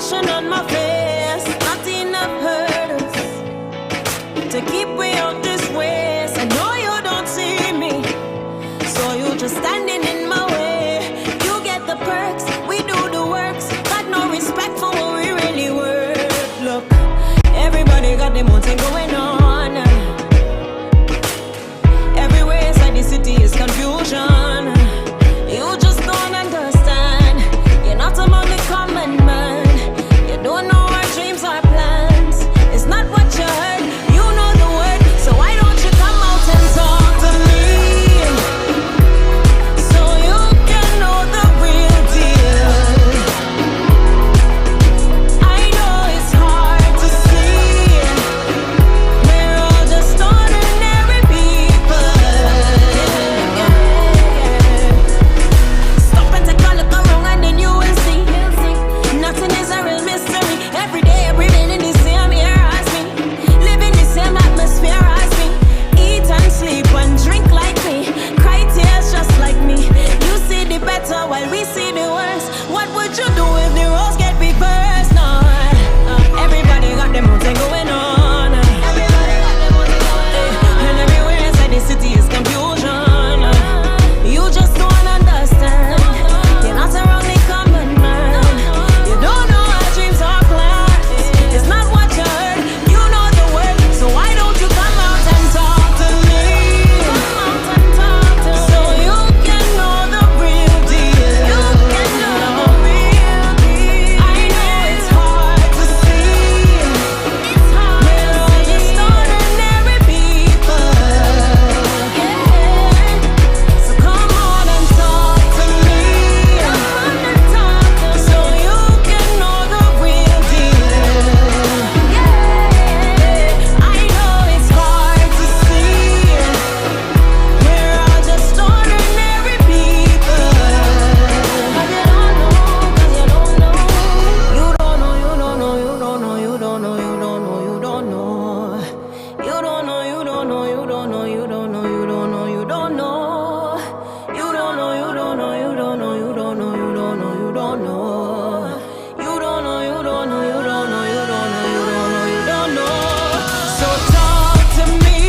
expression on my face. Not enough hurdles to keep me out this way. I know you don't see me, so you just standing in my way. You get the perks, we do the works. Got no respect for what we really worth. Look, everybody got them own thing going on. Everywhere inside the city is confusion. You just don't understand. You're not among the common man. You don't know our dreams, our plans. It's not what you heard. You know the word. So why don't you come out and talk to me, so you can know the real deal? I know it's hard to see. We're all just ordinary people. Stop and take a look around and then you will see. Nothing is a real mystery. Every day I'm breathing in the same air as me, living the same atmosphere as me. Eat and sleep and drink like me, cry tears just like me. You see the better while we see the worst. What would you do if the roads get reversed? No, everybody got them own thing going on. And everywhere inside the city is confusion. You just don't understand. You're not around the common man. You don't know our dreams, our plans. It's not what you heard. You know the word. So why don't you come out and talk to me? So you can know the real deal. You can know the real deal. I know it's hard to see. It's hard. We're all just ordinary people. Yeah. So come on and talk to me. So you can know the real deal. Yeah. I know it's hard to see. We're all just ordinary people. But you don't know, 'cause you don't know. You don't know, you don't know, you don't know, you don't know, you don't know, you don't know. You don't know, you don't know, you don't know, you don't know, you don't know, you don't know. You don't know, you don't know, you don't know, you don't know, you don't know, you don't know. You don't know, you don't know, you don't know, you don't know, you don't know, you don't know. So talk to me,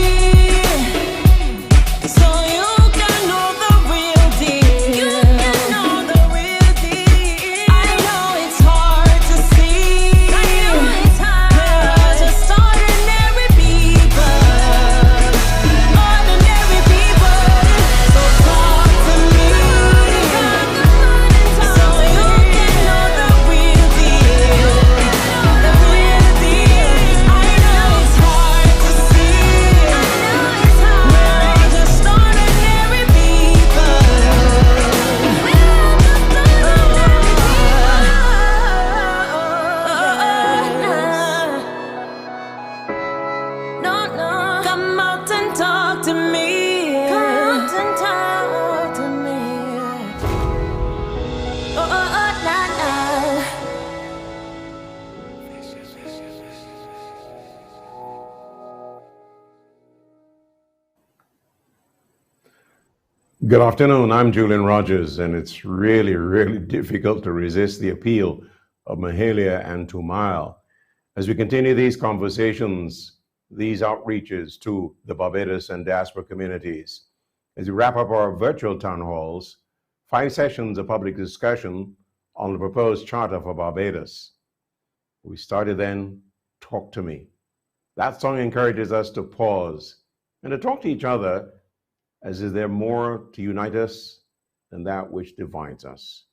so you can know the real deal. You can know the real deal. I know it's hard to see. I know it's hard. We're all just ordinary people. Ordinary people. So talk to me, so you can know the real deal. The real deal. I know it's hard to see. I know it's hard. We're all just ordinary people. We're all just ordinary people. No, no. Come out and talk to me. Come out and talk to me. Nah. Good afternoon. I'm Julian Rogers, and it's really, really difficult to resist the appeal of Mahalia and Tumail as we continue these conversations, these outreaches to the Barbados and diaspora communities. As we wrap up our virtual town halls, 5 sessions of public discussion on the proposed charter for Barbados. We started then, Talk to Me. That song encourages us to pause and to talk to each other, as is there more to unite us than that which divides us.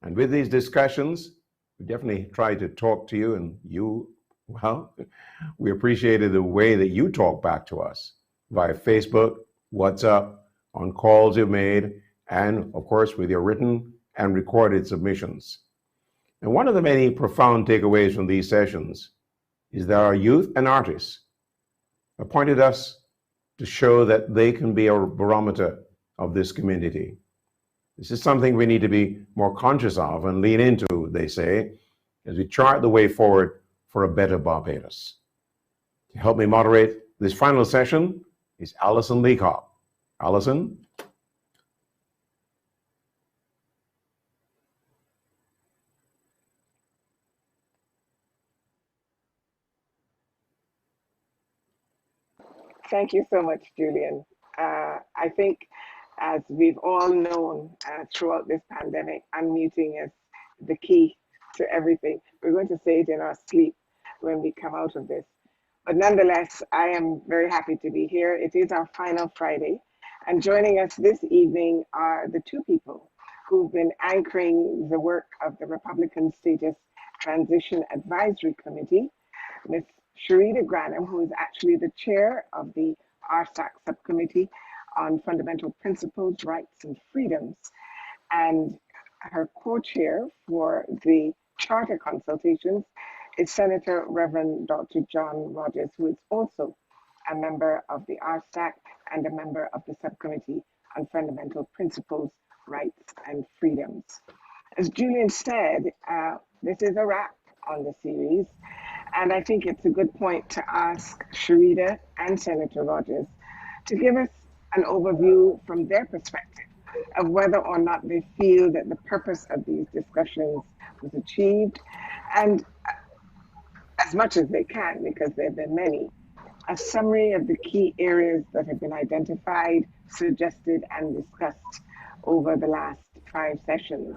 And with these discussions, we definitely try to talk to you, and you, well, we appreciated the way that you talk back to us via Facebook, WhatsApp, on calls you've made, and of course with your written and recorded submissions. And one of the many profound takeaways from these sessions is that our youth and artists appointed us to show that they can be a barometer of this community. This is something we need to be more conscious of and lean into, they say, as we chart the way forward for a better Barbados. To help me moderate this final session is Alison Leacock. Alison? Thank you so much, Julian. I think, as we've all known throughout this pandemic, unmuting is the key to everything. We're going to say it in our sleep when we come out of this. But nonetheless, I am very happy to be here. It is our final Friday. And joining us this evening are the two people who've been anchoring the work of the Republican Status Transition Advisory Committee, Ms. Sharita Granham, who is actually the chair of the RSAC Subcommittee on Fundamental Principles, Rights, and Freedoms, and her co-chair for the Charter Consultations is Senator Reverend Dr. John Rogers, who is also a member of the RSAC and a member of the Subcommittee on Fundamental Principles, Rights, and Freedoms. As Julian said, this is a wrap on the series, and I think it's a good point to ask Sharita and Senator Rogers to give us an overview from their perspective of whether or not they feel that the purpose of these discussions was achieved, and as much as they can, because there have been many, a summary of the key areas that have been identified, suggested, and discussed over the last 5 sessions.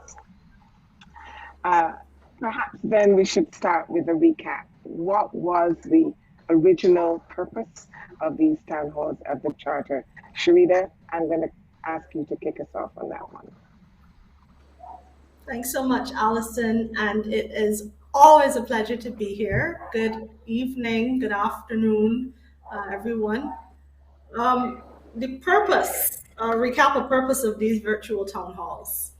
Perhaps then we should start with a recap. What was the original purpose of these town halls of the Charter? Sharita, I'm going to ask you to kick us off on that one. Thanks so much, Alison, and it is always a pleasure to be here. Good evening, good afternoon, everyone. The purpose, recap the purpose of these virtual town halls.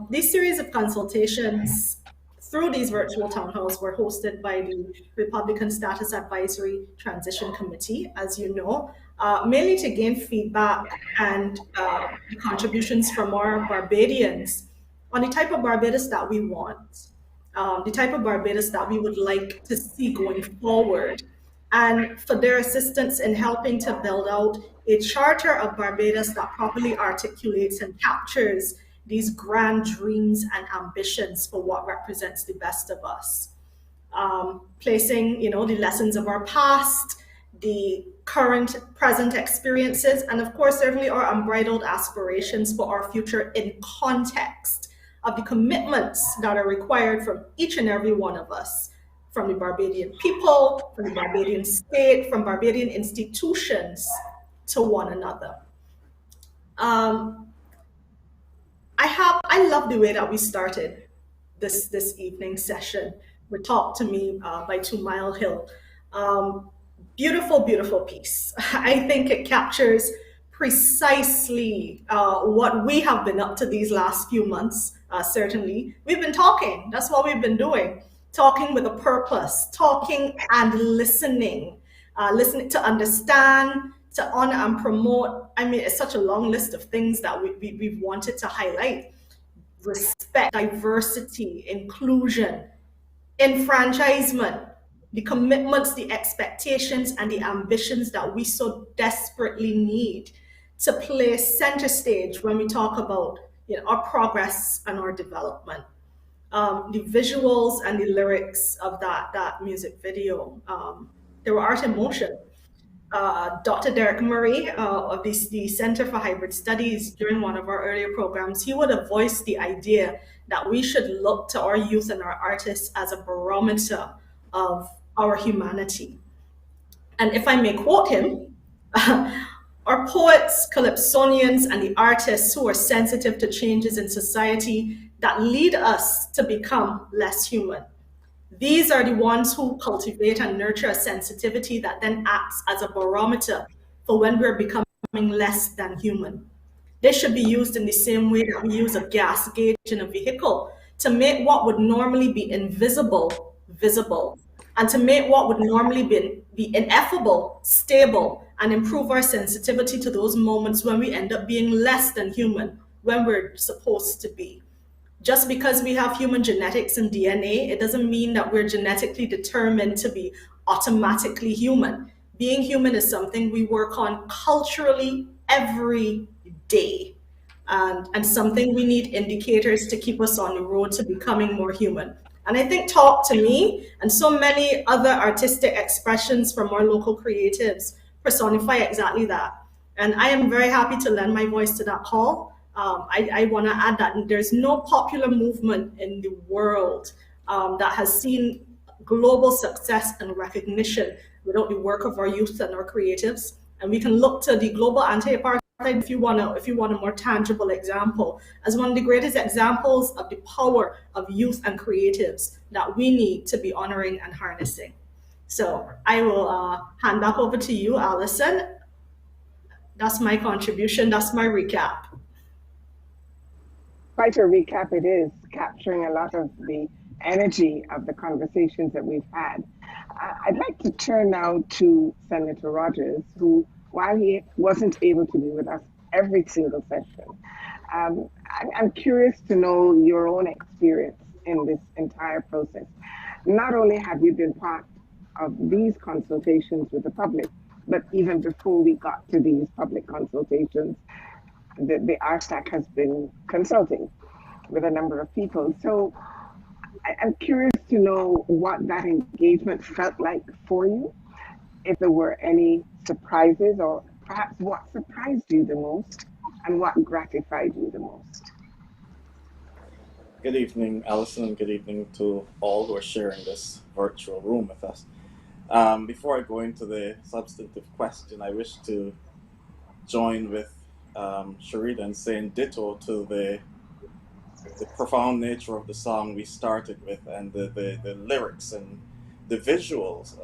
These series of consultations through these virtual town halls were hosted by the Republican Status Advisory Transition Committee, as you know, mainly to gain feedback and contributions from our Barbadians on the type of Barbados that we want, the type of Barbados that we would like to see going forward, and for their assistance in helping to build out a charter of Barbados that properly articulates and captures these grand dreams and ambitions for what represents the best of us. Placing, the lessons of our past, the current, present experiences, and of course, certainly our unbridled aspirations for our future in context of the commitments that are required from each and every one of us, from the Barbadian people, from the Barbadian state, from Barbadian institutions to one another. I love the way that we started this evening session with Talk to Me by 2 Mile Hill. Beautiful, beautiful piece. I think it captures precisely what we have been up to these last few months, certainly. We've been talking, that's what we've been doing. Talking with a purpose, talking and listening, listening to understand, to honor and promote. I mean, it's such a long list of things that we've wanted to highlight. Respect, diversity, inclusion, enfranchisement, the commitments, the expectations, and the ambitions that we so desperately need to play center stage when we talk about our progress and our development. The visuals and the lyrics of that music video, they were art in motion. Dr. Derek Murray of the Center for Hybrid Studies, during one of our earlier programs, he would have voiced the idea that we should look to our youth and our artists as a barometer of our humanity. And if I may quote him, our poets, calypsonians, and the artists who are sensitive to changes in society that lead us to become less human. These are the ones who cultivate and nurture a sensitivity that then acts as a barometer for when we're becoming less than human. They should be used in the same way that we use a gas gauge in a vehicle to make what would normally be invisible visible, and to make what would normally be ineffable stable, and improve our sensitivity to those moments when we end up being less than human, when we're supposed to be. Just because we have human genetics and DNA, it doesn't mean that we're genetically determined to be automatically human. Being human is something we work on culturally every day, and something we need indicators to keep us on the road to becoming more human. And I think Talk to Me and so many other artistic expressions from our local creatives personify exactly that. And I am very happy to lend my voice to that call. I want to add that there's no popular movement in the world that has seen global success and recognition without the work of our youth and our creatives. And we can look to the global anti-apartheid, if you want a more tangible example, as one of the greatest examples of the power of youth and creatives that we need to be honoring and harnessing. So I will hand back over to you, Allison. That's my contribution. That's my recap. Quite a recap it is, capturing a lot of the energy of the conversations that we've had. I'd like to turn now to Senator Rogers, who, while he wasn't able to be with us every single session, I'm curious to know your own experience in this entire process. Not only have you been part of these consultations with the public, but even before we got to these public consultations, the RSAC has been consulting with a number of people. So I'm curious to know what that engagement felt like for you, if there were any surprises, or perhaps what surprised you the most and what gratified you the most. Good evening, Alison, and good evening to all who are sharing this virtual room with us. Before I go into the substantive question, I wish to join with Sharita in saying ditto to the profound nature of the song we started with, and the lyrics and the visuals.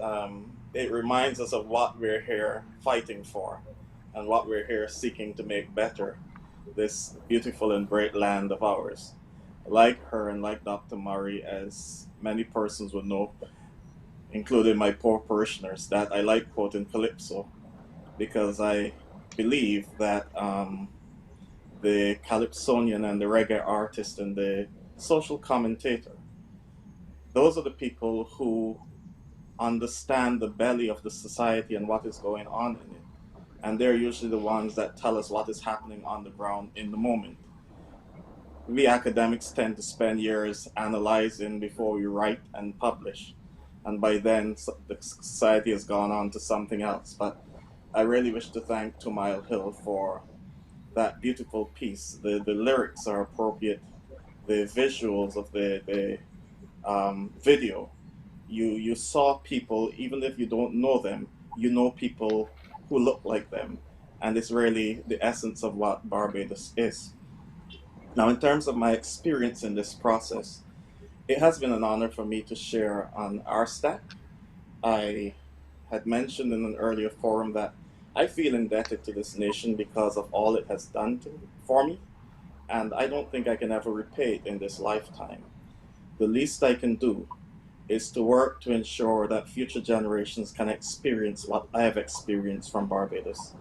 It reminds us of what we're here fighting for and what we're here seeking to make better, this beautiful and great land of ours. Like her and like Dr. Murray, as many persons would know, including my poor parishioners, that I like quoting Calypso, because I believe that the Calypsonian and the reggae artist and the social commentator, those are the people who understand the belly of the society and what is going on in it. And they're usually the ones that tell us what is happening on the ground in the moment. We academics tend to spend years analyzing before we write and publish. And by then, the society has gone on to something else. But I really wish to thank Two Mile Hill for that beautiful piece. The lyrics are appropriate. The visuals of the video, you saw people, even if you don't know them, you know people who look like them. And it's really the essence of what Barbados is. Now, in terms of my experience in this process, it has been an honor for me to share on RStack. I had mentioned in an earlier forum that I feel indebted to this nation because of all it has done for me, and I don't think I can ever repay it in this lifetime. The least I can do is to work to ensure that future generations can experience what I have experienced from Barbados.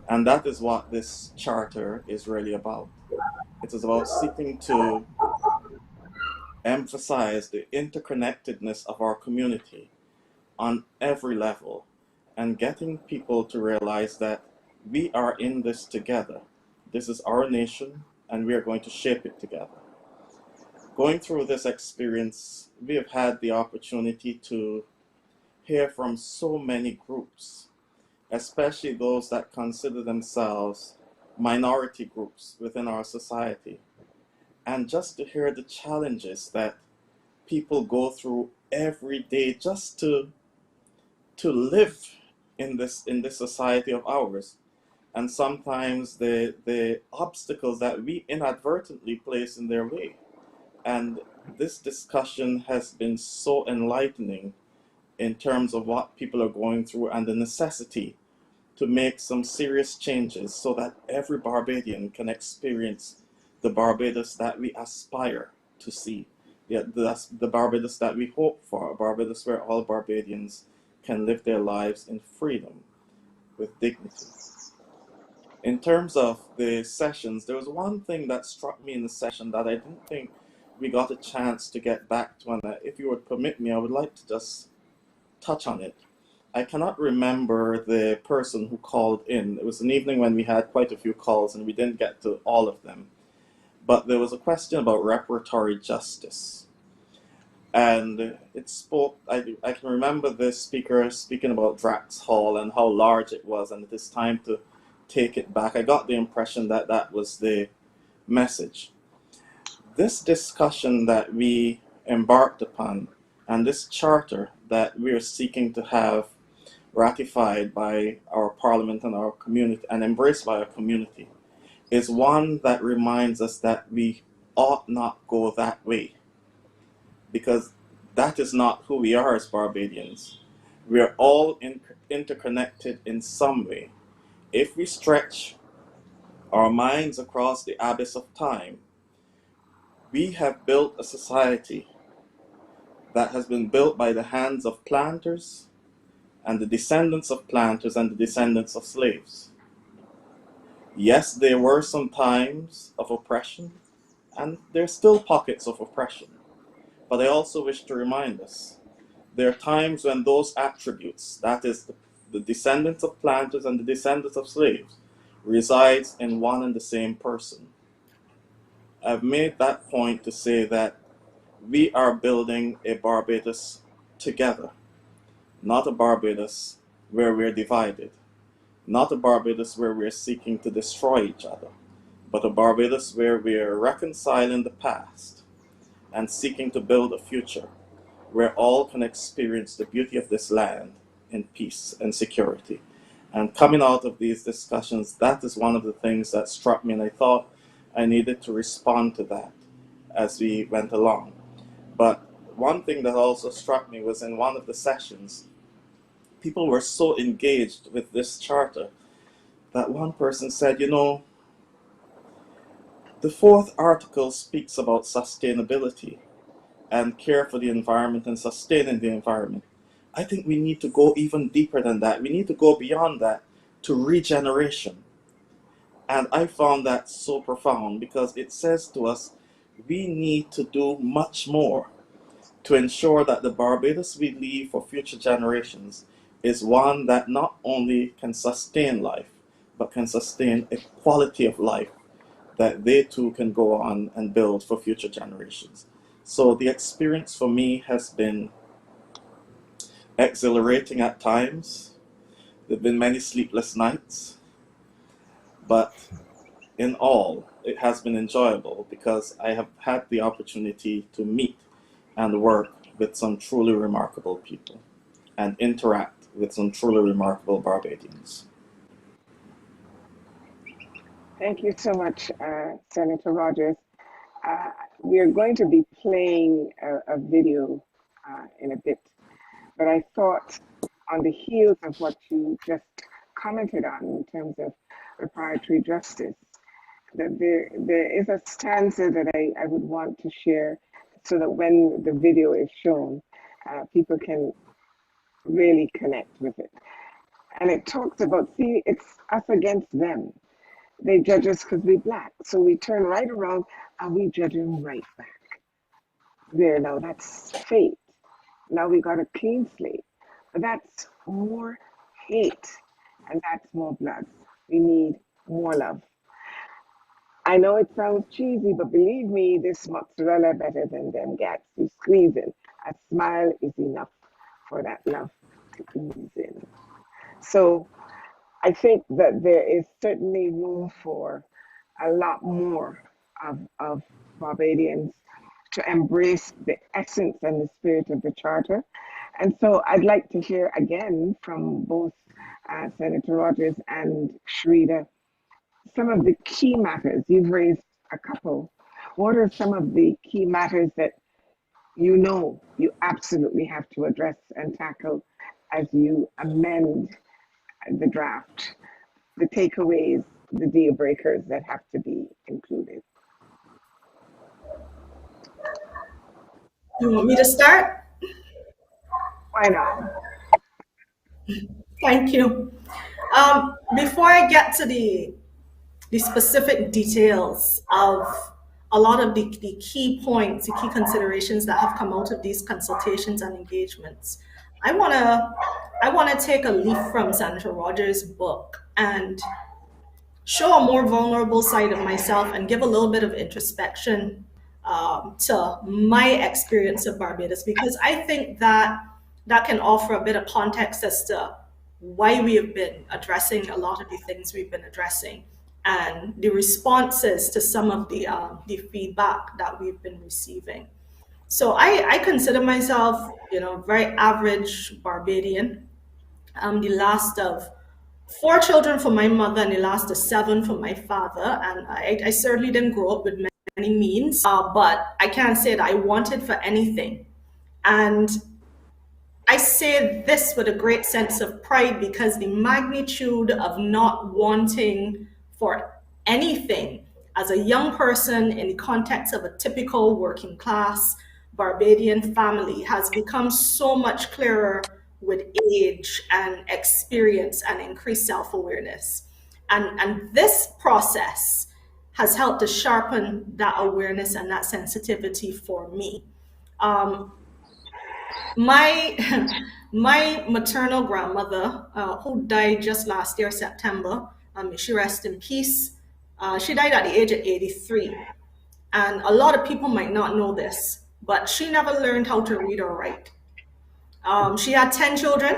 And that is what this charter is really about. It is about seeking to emphasize the interconnectedness of our community on every level, and getting people to realize that we are in this together. This is our nation, and we are going to shape it together. Going through this experience, we have had the opportunity to hear from so many groups, especially those that consider themselves minority groups within our society. And just to hear the challenges that people go through every day just to live in this society of ours, and sometimes the obstacles that we inadvertently place in their way. And this discussion has been so enlightening in terms of what people are going through and the necessity to make some serious changes so that every Barbadian can experience the Barbados that we aspire to see. That's the Barbados that we hope for, a Barbados where all Barbadians can live their lives in freedom with dignity. In terms of the sessions, there was one thing that struck me in the session that I didn't think we got a chance to get back to, and if you would permit me, I would like to just touch on it. I cannot remember the person who called in. It was an evening when we had quite a few calls and we didn't get to all of them. But there was a question about reparatory justice. And it spoke, I can remember the speaker speaking about Drax Hall and how large it was, and it is time to take it back. I got the impression that that was the message. This discussion that we embarked upon and this charter that we are seeking to have ratified by our parliament and our community and embraced by our community is one that reminds us that we ought not go that way, because that is not who we are as Barbadians. We are all interconnected in some way. If we stretch our minds across the abyss of time, we have built a society that has been built by the hands of planters and the descendants of planters and the descendants of slaves. Yes, there were some times of oppression, and there are still pockets of oppression. But I also wish to remind us, there are times when those attributes, that is the descendants of planters and the descendants of slaves, resides in one and the same person. I've made that point to say that we are building a Barbados together, not a Barbados where we're divided, not a Barbados where we're seeking to destroy each other, but a Barbados where we're reconciling the past and seeking to build a future where all can experience the beauty of this land in peace and security. And coming out of these discussions, that is one of the things that struck me, and I thought I needed to respond to that as we went along. But one thing that also struck me was in one of the sessions, people were so engaged with this charter that one person said, you know, the fourth article speaks about sustainability and care for the environment and sustaining the environment. I think we need to go even deeper than that. We need to go beyond that to regeneration. And I found that so profound because it says to us, we need to do much more to ensure that the Barbados we leave for future generations is one that not only can sustain life, but can sustain a quality of life that they too can go on and build for future generations. So the experience for me has been exhilarating at times. There have been many sleepless nights, but in all, it has been enjoyable because I have had the opportunity to meet and work with some truly remarkable people and interact with some truly remarkable Barbadians. Thank you so much, Senator Rogers. We are going to be playing a video in a bit, but I thought on the heels of what you just commented on in terms of reparatory justice, that there is a stanza that I would want to share so that when the video is shown, people can really connect with it. And it talks about, see, it's us against them. They judge us because we're black. So we turn right around and we judge them right back. There, now that's fate. Now we got a clean slate. But that's more hate and that's more blood. We need more love. I know it sounds cheesy, but believe me, this mozzarella better than them gats you squeezing. A smile is enough for that love to ease in. So I think that there is certainly room for a lot more of Barbadians to embrace the essence and the spirit of the Charter. And so I'd like to hear again from both Senator Rogers and Shrida some of the key matters. You've raised a couple. What are some of the key matters that you know you absolutely have to address and tackle as you amend the draft? The takeaways, the deal breakers that have to be included. You want me to start? Why not? Thank you. Before I get to the specific details of a lot of the key points, the key considerations that have come out of these consultations and engagements, I wanna take a leaf from Senator Rogers' book and show a more vulnerable side of myself and give a little bit of introspection to my experience of Barbados, because I think that that can offer a bit of context as to why we have been addressing a lot of the things we've been addressing and the responses to some of the feedback that we've been receiving. So I consider myself, very average Barbadian. I'm the last of four children for my mother and the last of seven for my father. And I certainly didn't grow up with many means, but I can't say that I wanted for anything. And I say this with a great sense of pride because the magnitude of not wanting for anything as a young person in the context of a typical working class Barbadian family has become so much clearer with age and experience and increased self-awareness. And this process has helped to sharpen that awareness and that sensitivity for me. My my maternal grandmother, who died just last year, September, may she rest in peace. She died at the age of 83. And a lot of people might not know this, but she never learned how to read or write. She had 10 children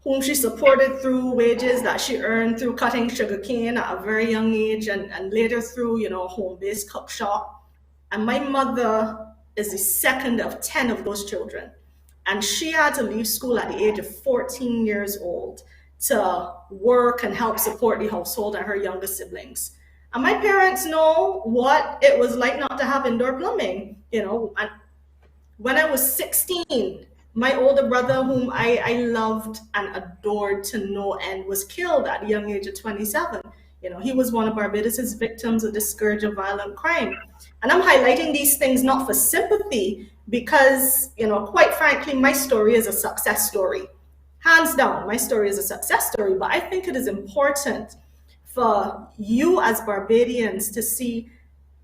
whom she supported through wages that she earned through cutting sugarcane at a very young age and later through, home-based cook shop. And my mother is the second of 10 of those children. And she had to leave school at the age of 14 years old to work and help support the household and her younger siblings. And my parents know what it was like not to have indoor plumbing, And when I was 16, my older brother, whom I loved and adored to no end, was killed at the young age of 27. He was one of Barbados's victims of the scourge of violent crime. And I'm highlighting these things not for sympathy, because, quite frankly, my story is a success story. Hands down, my story is a success story. But I think it is important for you as Barbadians to see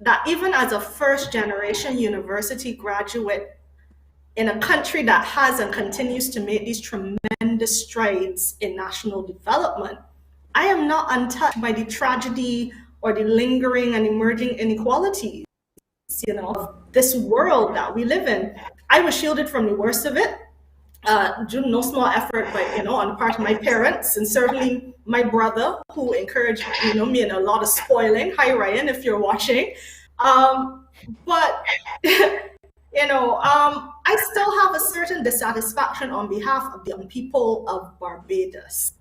that even as a first generation university graduate in a country that has and continues to make these tremendous strides in national development, I am not untouched by the tragedy or the lingering and emerging inequalities, of this world that we live in. I was shielded from the worst of it, due to no small effort, but on the part of my parents and certainly my brother, who encouraged me in a lot of spoiling. Hi, Ryan, if you're watching. But I still have a certain dissatisfaction on behalf of the young people of Barbados.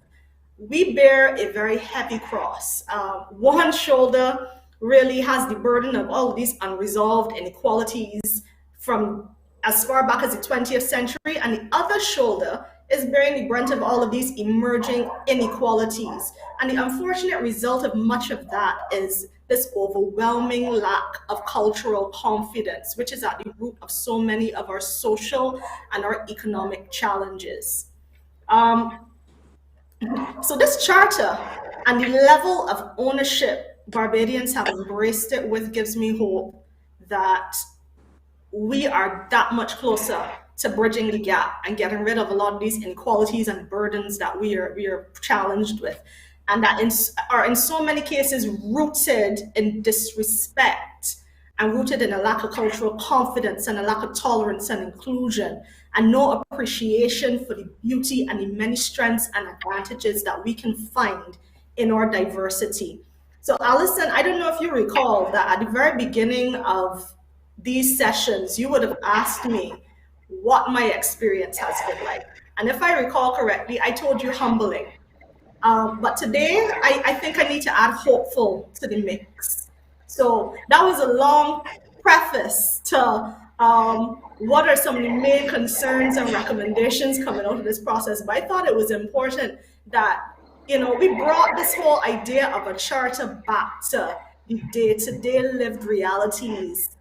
We bear a very heavy cross. One shoulder really has the burden of all of these unresolved inequalities from as far back as the 20th century, and the other shoulder is bearing the brunt of all of these emerging inequalities. And the unfortunate result of much of that is this overwhelming lack of cultural confidence, which is at the root of so many of our social and our economic challenges. So this charter and the level of ownership Barbadians have embraced it with gives me hope that we are that much closer to bridging the gap and getting rid of a lot of these inequalities and burdens that we are challenged with, and that are in so many cases rooted in disrespect and rooted in a lack of cultural confidence and a lack of tolerance and inclusion, and no appreciation for the beauty and the many strengths and advantages that we can find in our diversity. So Alison, I don't know if you recall that at the very beginning of these sessions, you would have asked me what my experience has been like. And if I recall correctly, I told you humbling. But today, I think I need to add hopeful to the mix. So that was a long preface to what are some of the main concerns and recommendations coming out of this process. But I thought it was important that, we brought this whole idea of a charter back to the day-to-day lived realities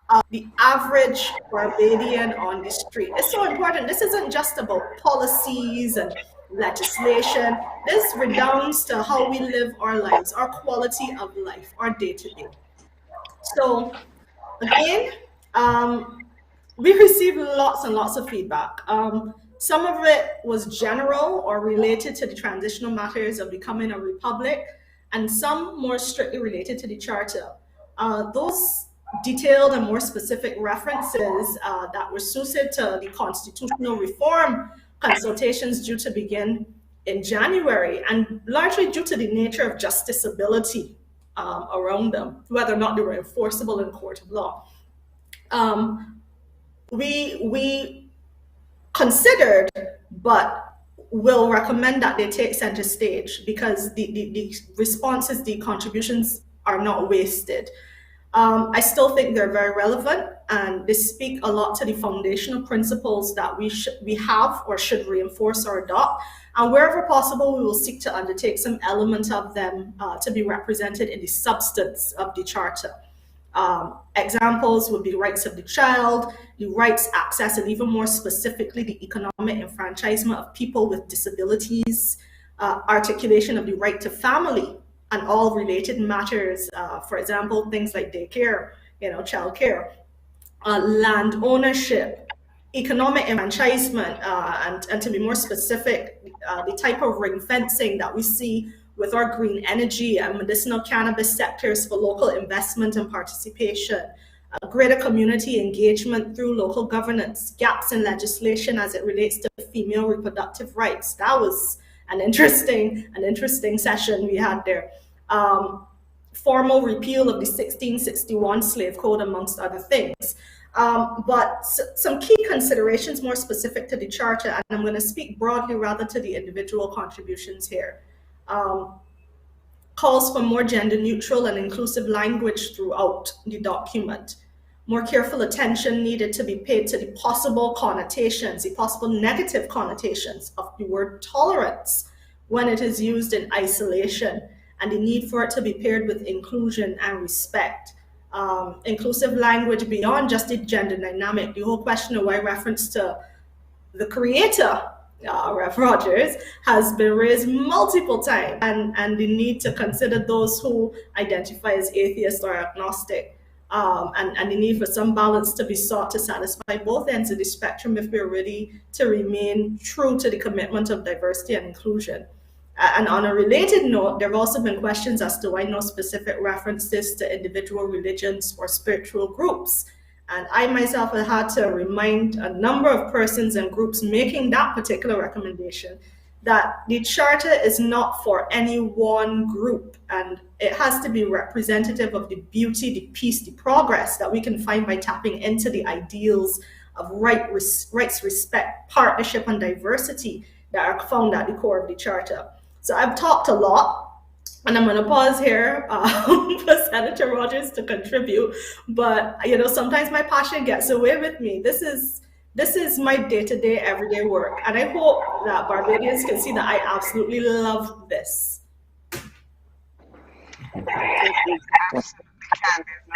of the average Barbadian on the street. It's so important. This isn't just about policies and legislation. This redounds to how we live our lives, our quality of life, our day-to-day. So again, we received lots and lots of feedback. Some of it was general or related to the transitional matters of becoming a republic, and some more strictly related to the charter. Those detailed and more specific references that were suited to the constitutional reform consultations due to begin in January, and largely due to the nature of justiciability around them, whether or not they were enforceable in court of law. We considered, but will recommend that they take center stage because the responses, the contributions are not wasted. I still think they're very relevant, and they speak a lot to the foundational principles that we have or should reinforce or adopt. And wherever possible, we will seek to undertake some element of them to be represented in the substance of the Charter. Examples would be rights of the child, the rights, access, and even more specifically, the economic enfranchisement of people with disabilities, articulation of the right to family, and all related matters. For example, things like daycare, child care, land ownership, economic enfranchisement, and to be more specific, the type of ring fencing that we see with our green energy and medicinal cannabis sectors for local investment and participation, greater community engagement through local governance, gaps in legislation as it relates to female reproductive rights. That was an interesting session we had there. Formal repeal of the 1661 slave code, amongst other things. But some key considerations more specific to the Charter, and I'm going to speak broadly rather to the individual contributions here. Calls for more gender neutral and inclusive language throughout the document. More careful attention needed to be paid to the possible connotations, the possible negative connotations of the word tolerance when it is used in isolation, and the need for it to be paired with inclusion and respect. Inclusive language beyond just the gender dynamic, the whole question of why reference to the creator, Rev. Rogers, has been raised multiple times, and the need to consider those who identify as atheist or agnostic, and the need for some balance to be sought to satisfy both ends of the spectrum if we're ready to remain true to the commitment of diversity and inclusion. And on a related note, there have also been questions as to why no specific references to individual religions or spiritual groups. And I myself have had to remind a number of persons and groups making that particular recommendation that the Charter is not for any one group, and it has to be representative of the beauty, the peace, the progress that we can find by tapping into the ideals of rights, respect, partnership, and diversity that are found at the core of the Charter. So I've talked a lot, and I'm going to pause here for Senator Rogers to contribute. But sometimes my passion gets away with me. This is my day-to-day, everyday work, and I hope that Barbadians can see that I absolutely love this. Absolutely can. There's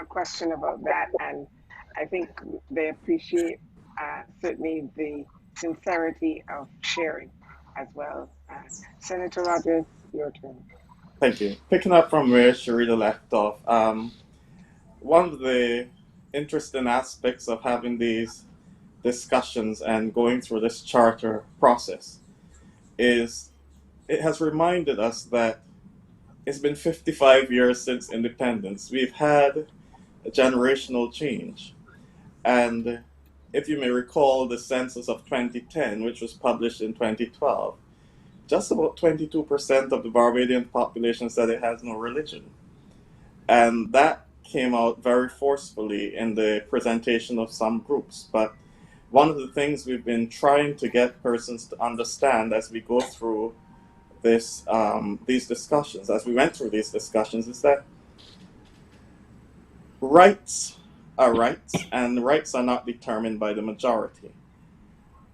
no question about that, and I think they appreciate certainly the sincerity of sharing as well. Senator Rogers, your turn. Thank you. Picking up from where Sharita left off, one of the interesting aspects of having these discussions and going through this charter process is it has reminded us that it's been 55 years since independence. We've had a generational change. And if you may recall the census of 2010, which was published in 2012, just about 22% of the Barbadian population said it has no religion. And that came out very forcefully in the presentation of some groups. But one of the things we've been trying to get persons to understand as we go through this, these discussions, as we went through these discussions, is that rights are rights, and rights are not determined by the majority.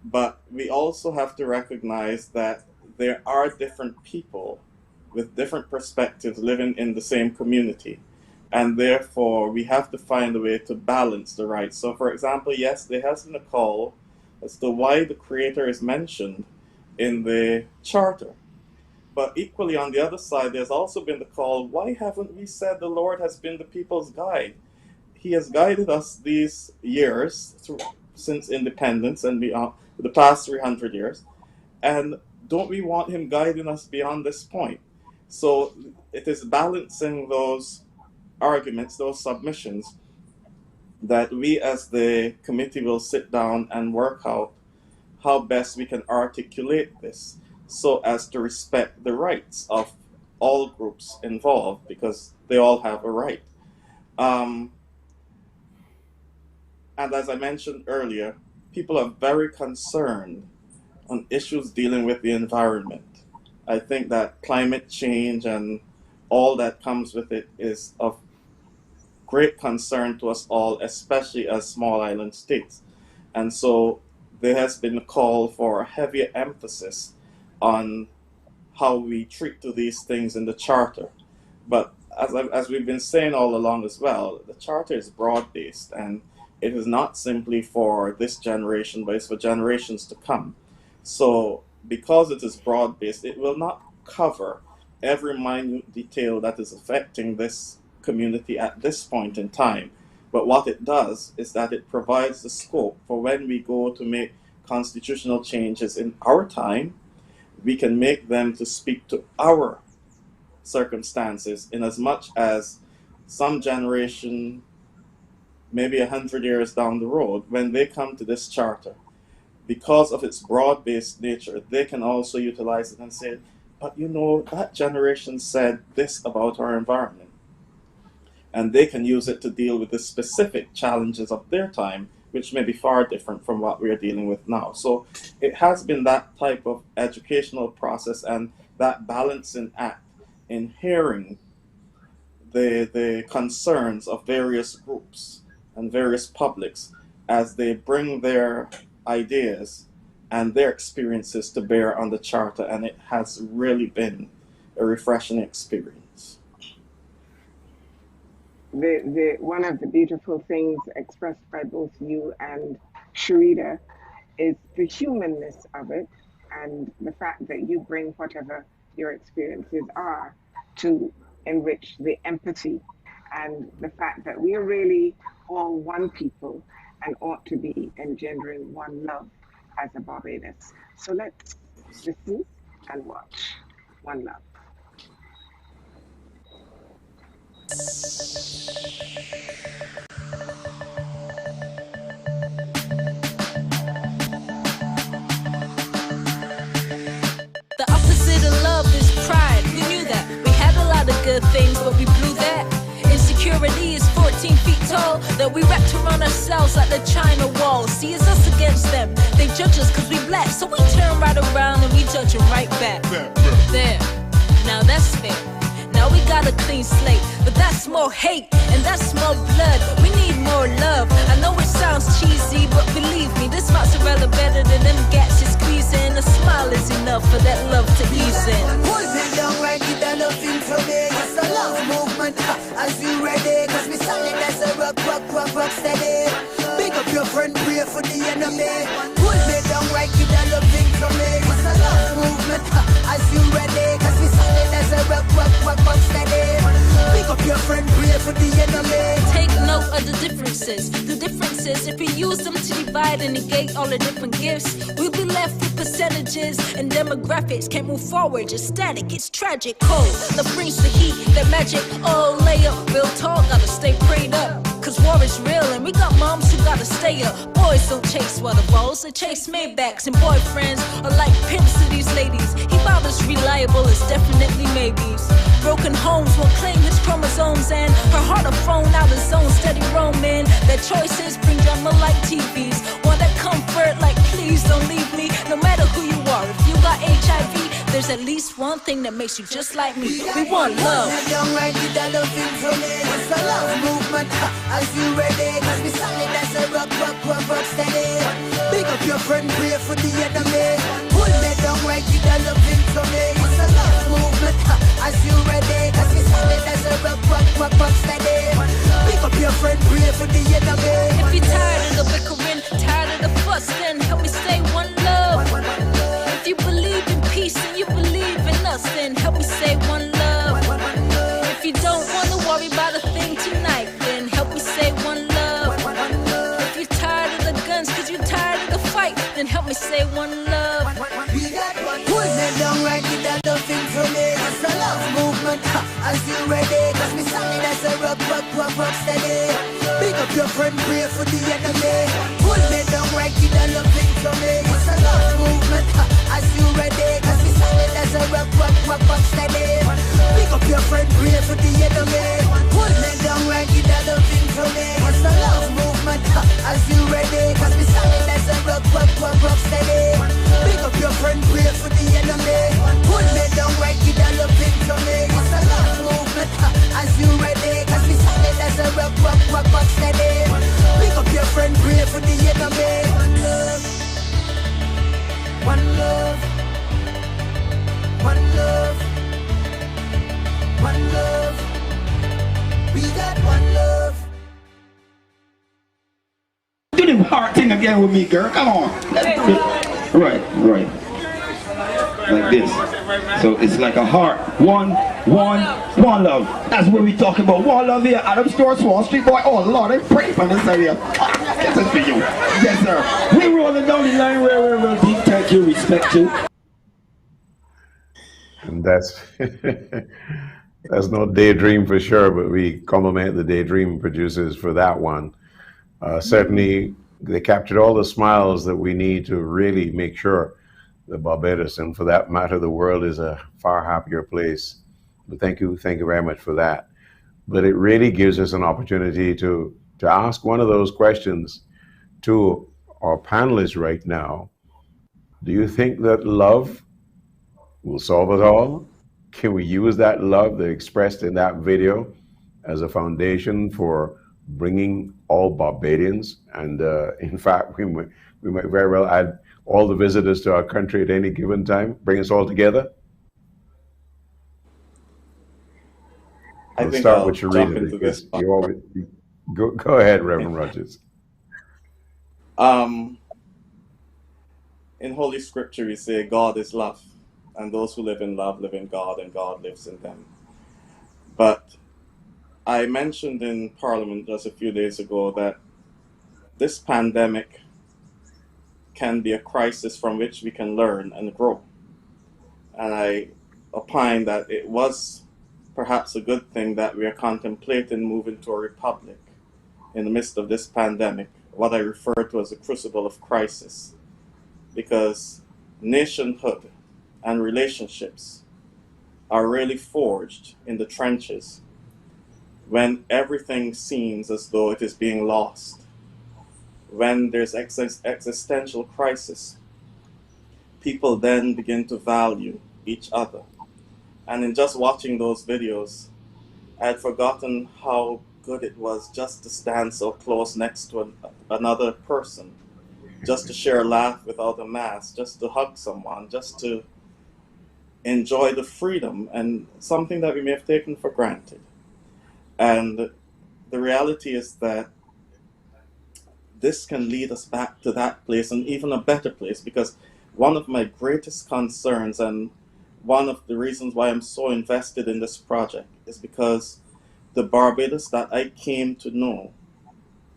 But we also have to recognize that there are different people with different perspectives living in the same community. And therefore, we have to find a way to balance the rights. So, for example, yes, there has been a call as to why the Creator is mentioned in the Charter. But equally, on the other side, there's also been the call, why haven't we said the Lord has been the people's guide? He has guided us these years since independence and beyond, the past 300 years. And don't we want him guiding us beyond this point? So it is balancing those arguments, those submissions, that we as the committee will sit down and work out how best we can articulate this so as to respect the rights of all groups involved, because they all have a right. And as I mentioned earlier, people are very concerned on issues dealing with the environment. I think that climate change and all that comes with it is of great concern to us all, especially as small island states. And so there has been a call for a heavier emphasis on how we treat to these things in the Charter. But as we've been saying all along as well, the Charter is broad-based, and it is not simply for this generation, but it's for generations to come. So because it is broad-based, it will not cover every minute detail that is affecting this community at this point in time. But what it does is that it provides the scope for when we go to make constitutional changes in our time, we can make them to speak to our circumstances, in as much as some generation, maybe 100 years down the road, when they come to this charter, because of its broad-based nature, they can also utilize it and say, but you know, that generation said this about our environment. And they can use it to deal with the specific challenges of their time, which may be far different from what we are dealing with now. So it has been that type of educational process and that balancing act in hearing the concerns of various groups and various publics as they bring their ideas and their experiences to bear on the charter, and it has really been a refreshing experience. One of the beautiful things expressed by both you and Sharita is the humanness of it, and the fact that you bring whatever your experiences are to enrich the empathy, and the fact that we are really all one people and ought to be engendering one love as a Barbados. So let's listen and watch. One love. The opposite of love is pride. We knew that. We had a lot of good things, but we blew that. Insecurity is 14 feet tall, that we wrapped around ourselves like the China wall. See, it's us against them. They judge us cause we black, so we turn right around and we judge them right back. There. Now that's fair. Now we got a clean slate, but that's more hate and that's more blood. We need more love. I know it sounds cheesy, but believe me, this mozzarella better than them gats you're squeezing. A smile is enough for that love to ease in. Hold me down right with the loving for me. It's a love movement, as you ready. Cause we solid as a rock steady. Big up your friend, pray for the enemy. Hold me down right with the loving for me. It's a love movement, as you ready. Cause we solid as a rock steady. Big up your friend, pray for the enemy. Take note of the differences. The differences, if we use them to divide and negate all the different gifts, we'll be left with percentages and demographics. Can't move forward, just static. It's tragic. Cold, love brings the heat, that magic. Oh, lay up, real talk, gotta stay prayed up. Cause war is real and we got moms who gotta stay up. Boys don't chase waterfalls, they chase Maybachs. And boyfriends are like pimps to these ladies. He about as reliable as definitely maybes. Broken homes won't claim his chromosomes, and her heart will phone out his own steady roaming. Their choices bring drama like TVs. Want that comfort like please don't leave me. No matter who you are, if you got HIV, there's at least one thing that makes you just like me. We want love. Young right with the loving for me. It's a love movement, as you ready. Cause we solid as a rock steady. Big up your friend, pray for the enemy. Hold me down right with the loving for me. It's a love movement, as you ready. Cause we solid as a rock steady. Big up your friend, pray for the enemy. If you're tired of the bickering, tired of the fuss, then help me say one love. If you believe in peace and you believe in us, then help me say one love. If you don't wanna worry about a thing tonight, then help me say one love. If you're tired of the guns cause you're tired of the fight, then help me say one love. We got one. Hold me down right with that loving for me. It's a love movement, as you ready. Cause we solid as a rock steady. Big up your friend, pray for the enemy. Pull me down right in the loving to me. It's a love movement, as you ready. Cause we solid as a rock steady. Pick up your friend, pray for the enemy. Pull me down right in the loving to me. It's a love movement, as you ready. Cause we solid as a rock steady. Pick up your friend, pray for the enemy. Pull me down right in the loving to me. It's a love movement, as you ready. Cause we solid as a rock steady. Pick up your friend, pray for the enemy. One love, one love, one love. We got one love. Do the hard thing again with me, girl. Come on. Let's do it. Right. Like this. So it's like a heart. One love. That's what we talking about. One love here. Adam Stewart, Wall Street boy. Oh Lord, I pray for this area. Get this for you. Yes, sir. We rolling down the line real deep. Thank you, respect you. And that's that's no daydream for sure, but we compliment the daydream producers for that one. Certainly, they captured all the smiles that we need to really make sure that Barbados, and for that matter, the world, is a far happier place. But thank you very much for that. But it really gives us an opportunity to ask one of those questions to our panelists right now. Do you think that love will solve it all? Can we use that love that expressed in that video as a foundation for bringing all Barbadians, and in fact, we might very well add all the visitors to our country at any given time, bring us all together? I think start I'll with jump Sharita, into this. because you always go ahead, Reverend Rogers. In Holy Scripture, we say God is love, and those who live in love live in God, and God lives in them. But I mentioned in Parliament just a few days ago that this pandemic can be a crisis from which we can learn and grow. And I opine that it was perhaps a good thing that we are contemplating moving to a republic in the midst of this pandemic, what I refer to as a crucible of crisis, because nationhood and relationships are really forged in the trenches when everything seems as though it is being lost. When there's existential crisis, people then begin to value each other. And in just watching those videos, I had forgotten how good it was just to stand so close next to another person, just to share a laugh without a mask, just to hug someone, just to enjoy the freedom, and something that we may have taken for granted. And the reality is that this can lead us back to that place, and even a better place, because one of my greatest concerns, and one of the reasons why I'm so invested in this project, is because the Barbados that I came to know,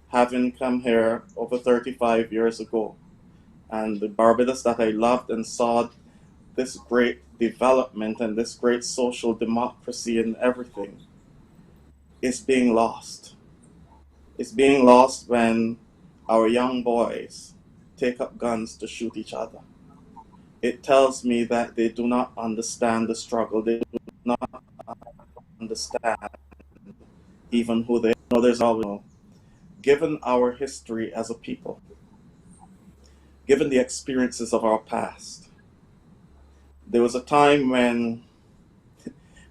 having come here over 35 years ago, and the Barbados that I loved and saw this great development and this great social democracy and everything, is being lost. It's being lost when our young boys take up guns to shoot each other. It tells me that they do not understand the struggle. They do not understand even who they are. There's always, given our history as a people, given the experiences of our past, there was a time when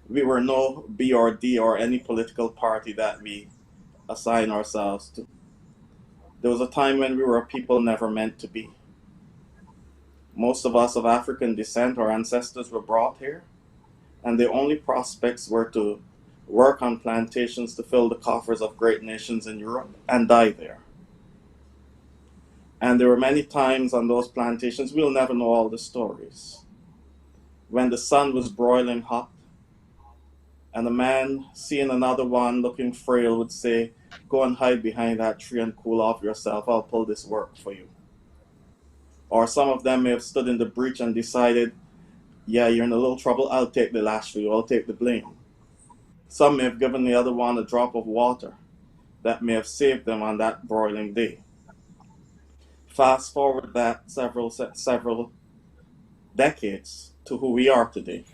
we were no B or D or any political party that we assign ourselves to. There was a time when we were a people never meant to be. Most of us of African descent, our ancestors were brought here, and the only prospects were to work on plantations to fill the coffers of great nations in Europe and die there. And there were many times on those plantations, we'll never know all the stories, when the sun was broiling hot, and a man seeing another one looking frail would say, "Go and hide behind that tree and cool off yourself. I'll pull this work for you." Or some of them may have stood in the breach and decided, "Yeah, you're in a little trouble. I'll take the lash for you. I'll take the blame." Some may have given the other one a drop of water that may have saved them on that broiling day. Fast forward that several decades to who we are today.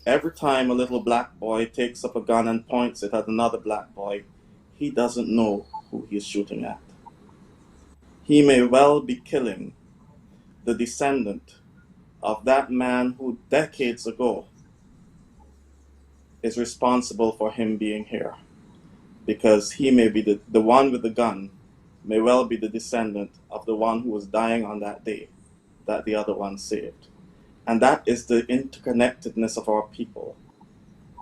Every time a little black boy takes up a gun and points it at another black boy, he doesn't know who he's shooting at. He may well be killing the descendant of that man who decades ago is responsible for him being here. Because he may be the one with the gun, may well be the descendant of the one who was dying on that day that the other one saved. And that is the interconnectedness of our people.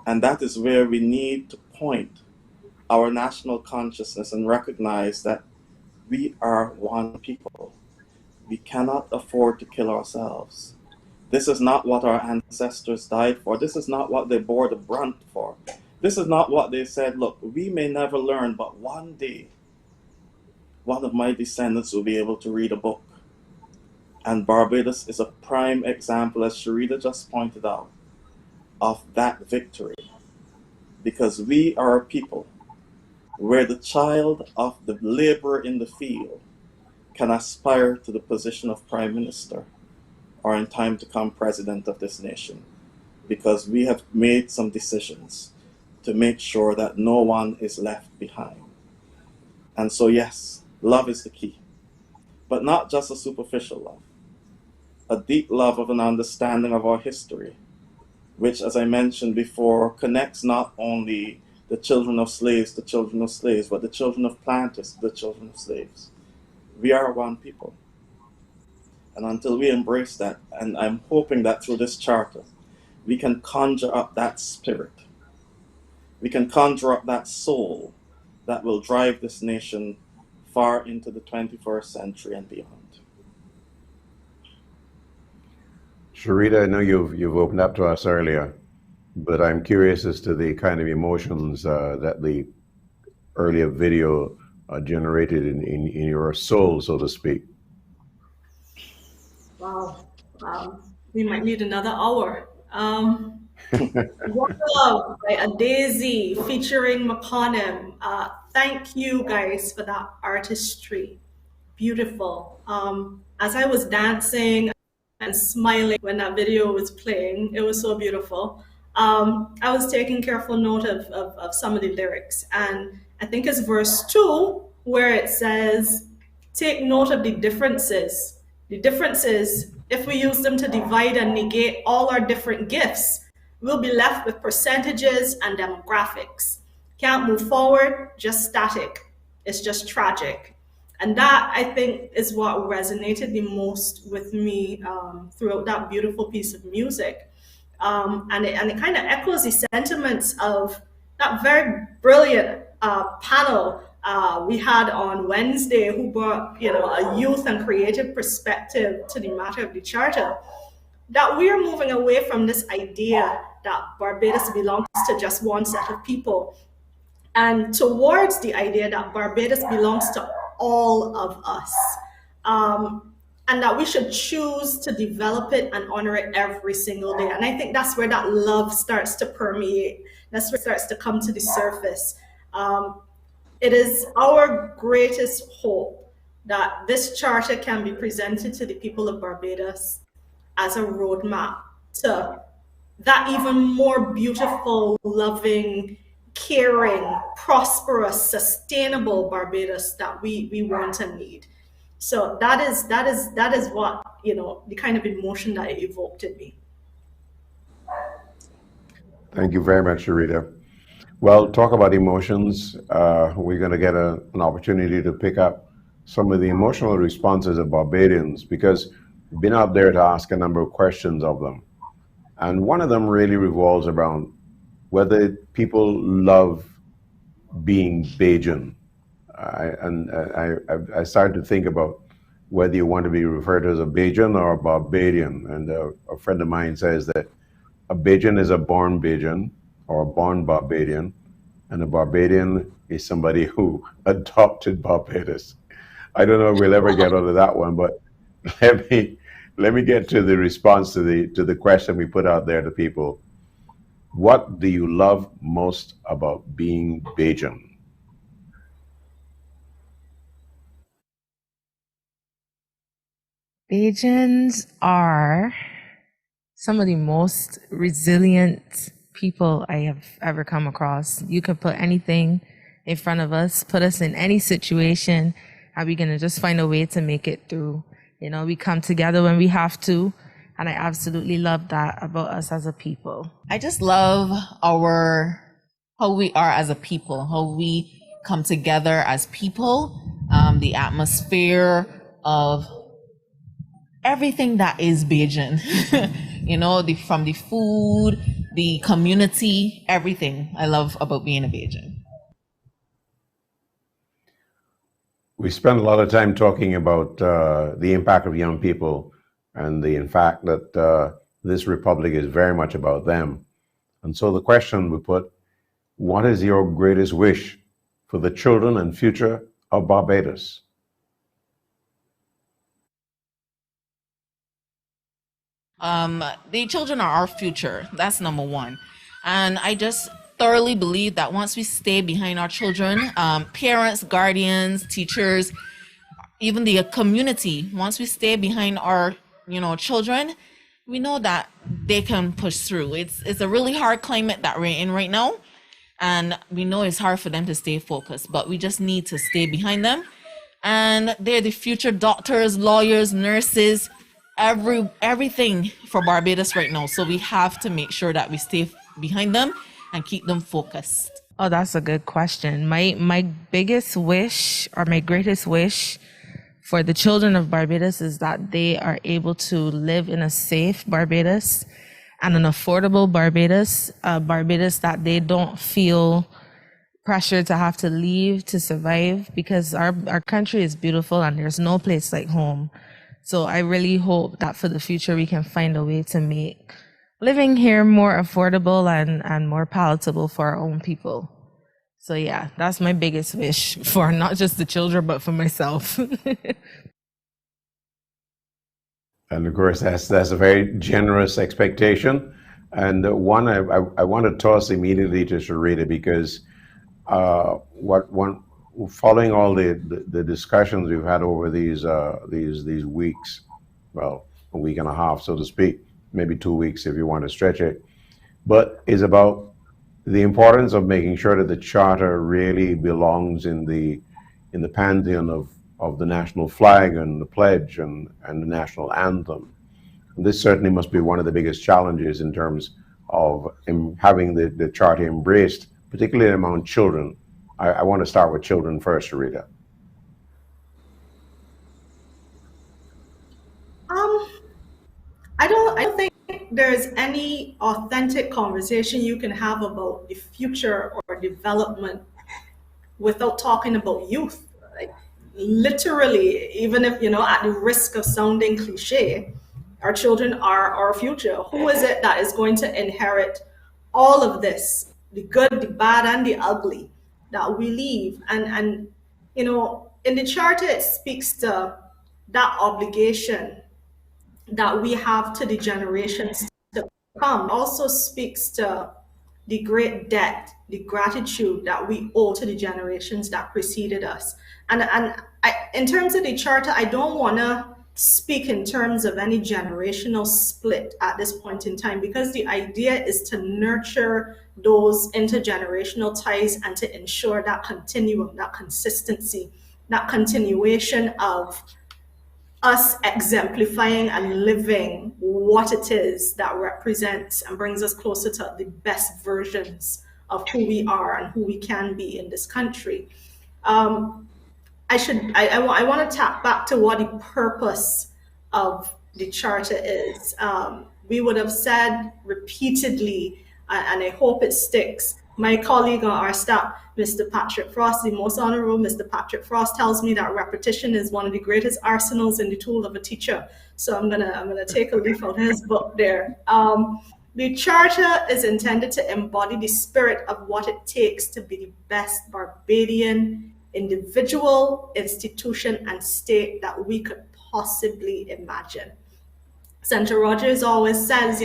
And that is where we need to point our national consciousness and recognize that we are one people. We cannot afford to kill ourselves. This is not what our ancestors died for. This is not what they bore the brunt for. This is not what they said, look, we may never learn, but one day, one of my descendants will be able to read a book. And Barbados is a prime example, as Sharita just pointed out, of that victory. Because we are a people where the child of the laborer in the field can aspire to the position of prime minister, or in time to come president of this nation. Because we have made some decisions to make sure that no one is left behind. And so yes, love is the key, but not just a superficial love, a deep love of an understanding of our history, which, as I mentioned before, connects not only the children of slaves to children of slaves, but the children of planters to the children of slaves. We are one people. And until we embrace that, and I'm hoping that through this charter, we can conjure up that spirit. We can conjure up that soul that will drive this nation far into the 21st century and beyond. Sharita, I know you've opened up to us earlier, but I'm curious as to the kind of emotions that the earlier video generated in your soul, so to speak. Wow. We might need another hour. One Love by A Daisy featuring Maponim. Thank you guys for that artistry. Beautiful. As I was dancing and smiling when that video was playing, it was so beautiful. I was taking careful note of some of the lyrics, and I think it's verse 2 where it says, take note of the differences. The differences, if we use them to divide and negate all our different gifts, we'll be left with percentages and demographics. Can't move forward, just static. It's just tragic. And that, I think, is what resonated the most with me throughout that beautiful piece of music. And it kind of echoes the sentiments of that very brilliant panel we had on Wednesday, who brought a youth and creative perspective to the matter of the charter. That we are moving away from this idea that Barbados belongs to just one set of people, and towards the idea that Barbados belongs to all of us, and that we should choose to develop it and honor it every single day. And I think that's where that love starts to permeate. That's where it starts to come to the surface. It is our greatest hope that this charter can be presented to the people of Barbados as a roadmap to that even more beautiful, loving, caring, prosperous, sustainable Barbados that we want and need. So that is what, the kind of emotion that it evoked in me. Thank you very much, Sharita. Well, talk about emotions. We're going to get an opportunity to pick up some of the emotional responses of Barbadians, because we've been out there to ask a number of questions of them. And one of them really revolves around whether people love being Bajan. I started to think about whether you want to be referred to as a Bajan or a Barbadian. And a friend of mine says that a Bajan is a born Bajan or a born Barbadian, and a Barbadian is somebody who adopted Barbados. I don't know if we'll ever get onto that one, but let me get to the response to the question we put out there to people. What do you love most about being Bajan? Bajans are some of the most resilient people I have ever come across. You could put anything in front of us, put us in any situation, and we're gonna just find a way to make it through. You know, we come together when we have to, and I absolutely love that about us as a people. I just love how we are as a people, how we come together as people, the atmosphere of everything that is Bajan. You know, from the food, the community, everything I love about being a Bajan. We spend a lot of time talking about the impact of young people and in fact that this republic is very much about them. And so the question we put, what is your greatest wish for the children and future of Barbados? The children are our future. That's number one. And I just thoroughly believe that once we stay behind our children, parents, guardians, teachers, even the community, once we stay behind our, children, we know that they can push through. It's a really hard climate that we're in right now. And we know it's hard for them to stay focused, but we just need to stay behind them. And they're the future doctors, lawyers, nurses, everything for Barbados right now. So we have to make sure that we stay behind them and keep them focused. Oh, that's a good question. My biggest wish or my greatest wish for the children of Barbados is that they are able to live in a safe Barbados and an affordable Barbados, a Barbados that they don't feel pressure to have to leave to survive, because our country is beautiful and there's no place like home. So I really hope that for the future we can find a way to make living here more affordable and more palatable for our own people. So yeah, that's my biggest wish for not just the children, but for myself. And of course, that's a very generous expectation. And one I want to toss immediately to Sharita, because following all the discussions we've had over these weeks, well, a week and a half, so to speak, maybe 2 weeks if you want to stretch it, but is about the importance of making sure that the charter really belongs in the pantheon of the national flag and the pledge and the national anthem. And this certainly must be one of the biggest challenges in terms of having the charter embraced, particularly among children. I want to start with children first, Sharita. I don't think there's any authentic conversation you can have about the future or development without talking about youth. Like, literally, even if, at the risk of sounding cliche, our children are our future. Who is it that is going to inherit all of this, the good, the bad, and the ugly that we leave? And in the charter, it speaks to that obligation that we have to the generations to come. It also speaks to the great debt, the gratitude that we owe to the generations that preceded us. And in terms of the charter, I don't want to speak in terms of any generational split at this point in time, because the idea is to nurture those intergenerational ties and to ensure that continuum, that consistency, that continuation of us exemplifying and living what it is that represents and brings us closer to the best versions of who we are and who we can be in this country. I want to tap back to what the purpose of the charter is. We would have said repeatedly, and I hope it sticks. My colleague on our staff, Mr. Patrick Frost, the most honorable Mr. Patrick Frost, tells me that repetition is one of the greatest arsenals in the tool of a teacher. So I'm gonna take a leaf out of his book there. The charter is intended to embody the spirit of what it takes to be the best Barbadian individual, institution, and state that we could possibly imagine. Senator Rogers always says,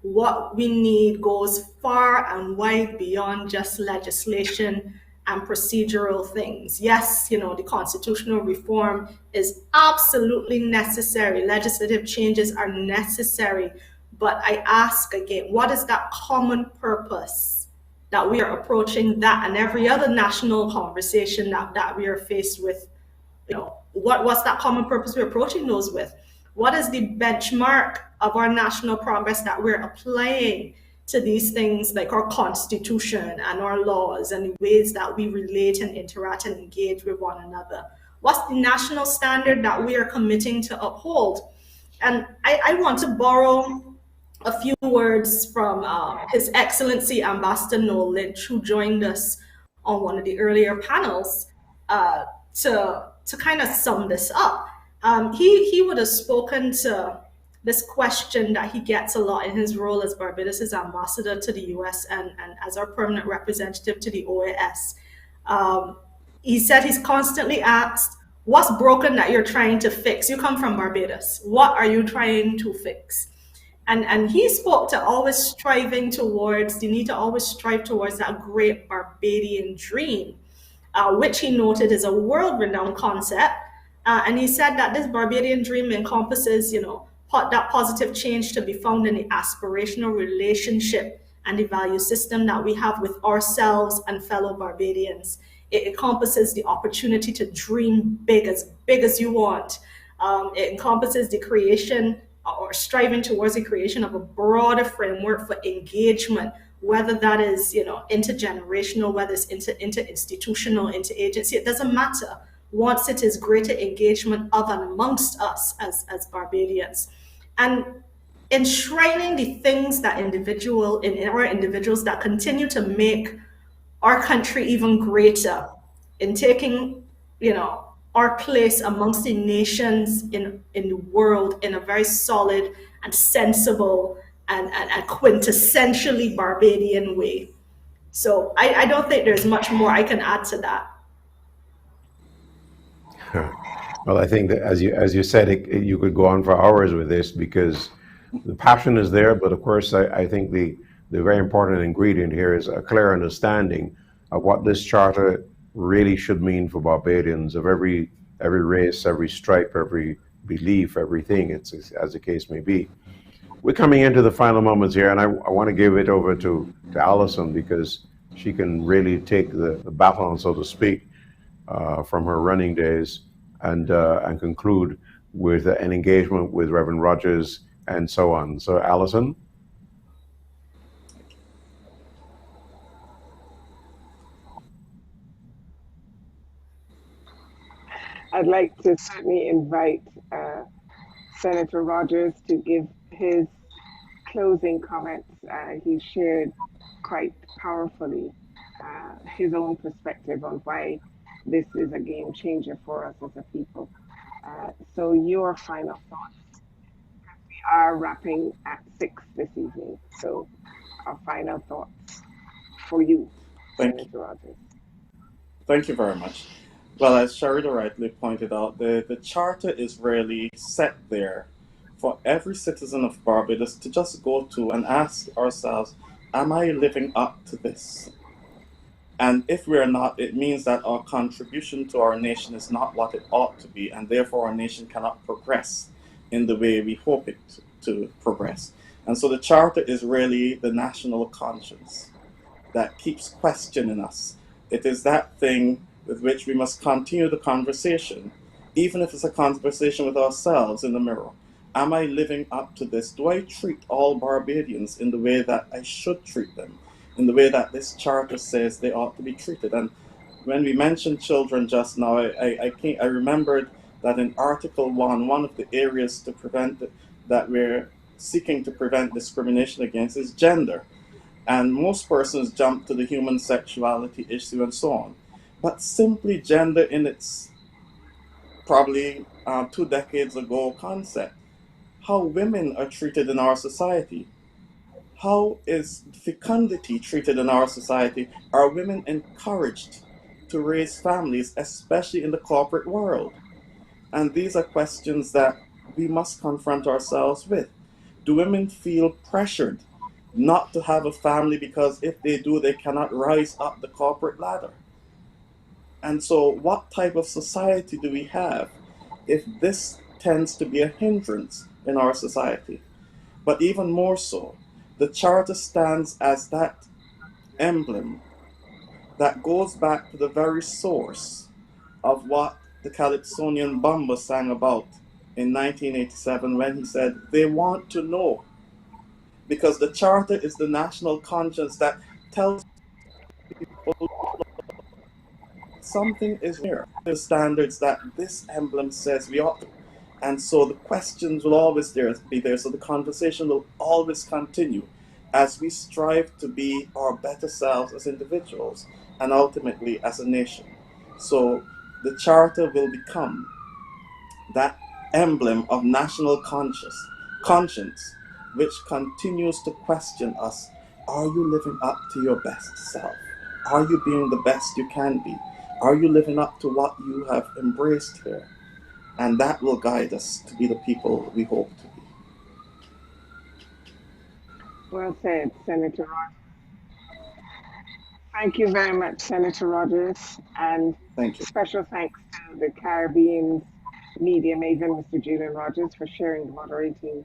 what we need goes far and wide beyond just legislation and procedural things. Yes, the constitutional reform is absolutely necessary. Legislative changes are necessary. But I ask again, what is that common purpose that we are approaching that and every other national conversation that we are faced with? What's that common purpose we're approaching those with? What is the benchmark of our national progress that we're applying to these things like our constitution and our laws and the ways that we relate and interact and engage with one another? What's the national standard that we are committing to uphold? And I want to borrow a few words from His Excellency Ambassador Noel Lynch, who joined us on one of the earlier panels, to kind of sum this up. He would have spoken to this question that he gets a lot in his role as Barbados' ambassador to the US and as our permanent representative to the OAS. He said he's constantly asked, what's broken that you're trying to fix? You come from Barbados. What are you trying to fix? And he spoke to always striving towards the need to always strive towards that great Barbadian dream, which he noted is a world-renowned concept. And he said that this Barbadian dream encompasses, that positive change to be found in the aspirational relationship and the value system that we have with ourselves and fellow Barbadians. It encompasses the opportunity to dream big as you want. It encompasses the creation or striving towards the creation of a broader framework for engagement, whether that is, intergenerational, whether it's inter-institutional, inter-agency, it doesn't matter. Once it is greater engagement of and amongst us as Barbadians. And enshrining the things that in our individuals that continue to make our country even greater, in taking, our place amongst the nations in the world in a very solid and sensible and quintessentially Barbadian way. So I don't think there's much more I can add to that. Well, I think that as you said, you could go on for hours with this because the passion is there, but of course, I think the very important ingredient here is a clear understanding of what this charter really should mean for Barbadians of every race, every stripe, every belief, everything, it's as the case may be. We're coming into the final moments here, and I want to give it over to Alison because she can really take the baton, so to speak, from her running days and conclude with an engagement with Reverend Rogers and so on. So, Alison? I'd like to certainly invite Senator Rogers to give his closing comments. He shared quite powerfully his own perspective on why this is a game changer for us as a people. So your final thoughts. We are wrapping at 6 this evening. So our final thoughts for you, Senator Rogers. Thank you very much. Well, as Sharida rightly pointed out, the charter is really set there for every citizen of Barbados to just go to and ask ourselves, am I living up to this? And if we're not, it means that our contribution to our nation is not what it ought to be, and therefore our nation cannot progress in the way we hope it to progress. And so the charter is really the national conscience that keeps questioning us. It is that thing with which we must continue the conversation, even if it's a conversation with ourselves in the mirror. Am I living up to this? Do I treat all Barbadians in the way that I should treat them, in the way that this charter says they ought to be treated? And when we mentioned children just now, I remembered that in Article 1, one of the areas to prevent that we're seeking to prevent discrimination against is gender. And most persons jump to the human sexuality issue and so on. But simply gender in its probably 2 decades ago concept. How women are treated in our society. How is fecundity treated in our society? Are women encouraged to raise families, especially in the corporate world? And these are questions that we must confront ourselves with. Do women feel pressured not to have a family because if they do, they cannot rise up the corporate ladder? And so, what type of society do we have if this tends to be a hindrance in our society? But even more so, the Charter stands as that emblem that goes back to the very source of what the Calypsonian Bamba sang about in 1987 when he said, they want to know. Because the Charter is the national conscience that tells people something is here. The standards that this emblem says we ought to. And so the questions will always be there. So the conversation will always continue as we strive to be our better selves as individuals and ultimately as a nation. So the Charter will become that emblem of national conscience, which continues to question us. Are you living up to your best self? Are you being the best you can be? Are you living up to what you have embraced here? And that will guide us to be the people we hope to be. Well said, Senator Rogers. Thank you very much, Senator Rogers. And Thank you. special thanks to the Caribbean's media maven, Mr. Julian Rogers, for sharing the moderating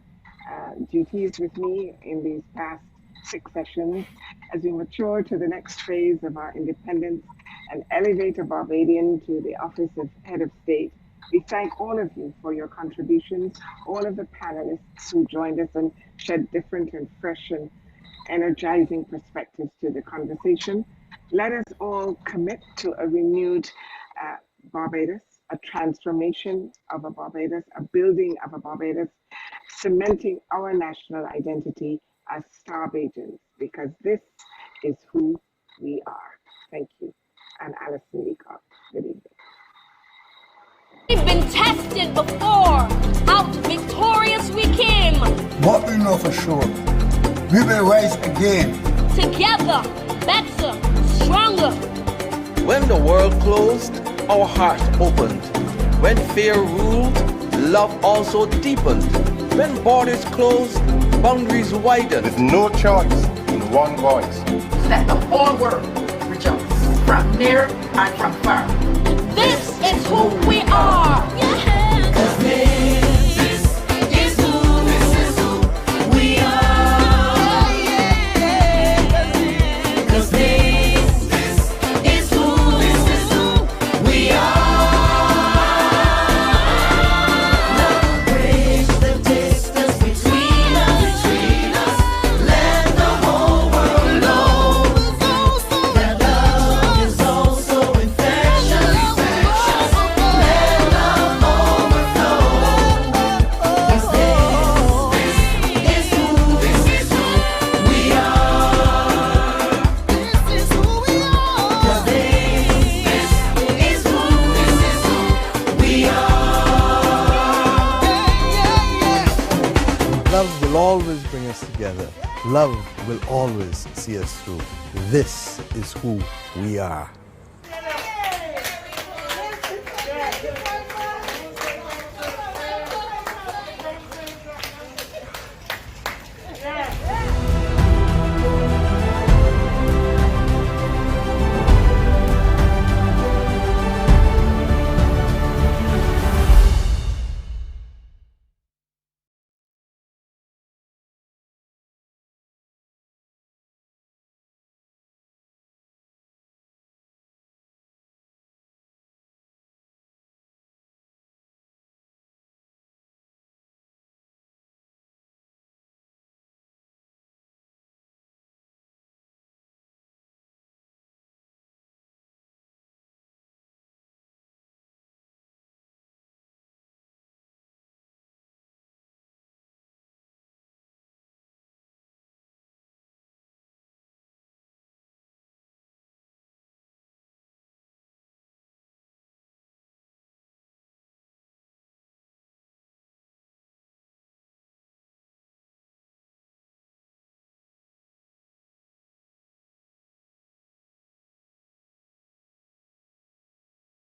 duties with me in these past 6 sessions as we mature to the next phase of our independence and elevate a Barbadian to the office of head of state. We thank all of you for your contributions, all of the panelists who joined us and shed different and fresh and energizing perspectives to the conversation. Let us all commit to a renewed Barbados, a transformation of a Barbados, a building of a Barbados, cementing our national identity as Starbadians, because this is who we are. Thank you. And Alison Leacock, good evening. We've been tested before. Out victorious we came. What we know for sure, we will rise again. Together, better, stronger. When the world closed, our hearts opened. When fear ruled, love also deepened. When borders closed, boundaries widened. With no choice in one voice. Let the whole world rejoice, from near and from far. This is who we are. Cause this is who we are. Cause this is who we are. Love bridge the distance between us. Let the whole world know that love is also infectious. Let love overflow. Cause this is who we are. This is who we are. Cause this is who we are. Love will always bring us together. Love will always see us through. This is who we are.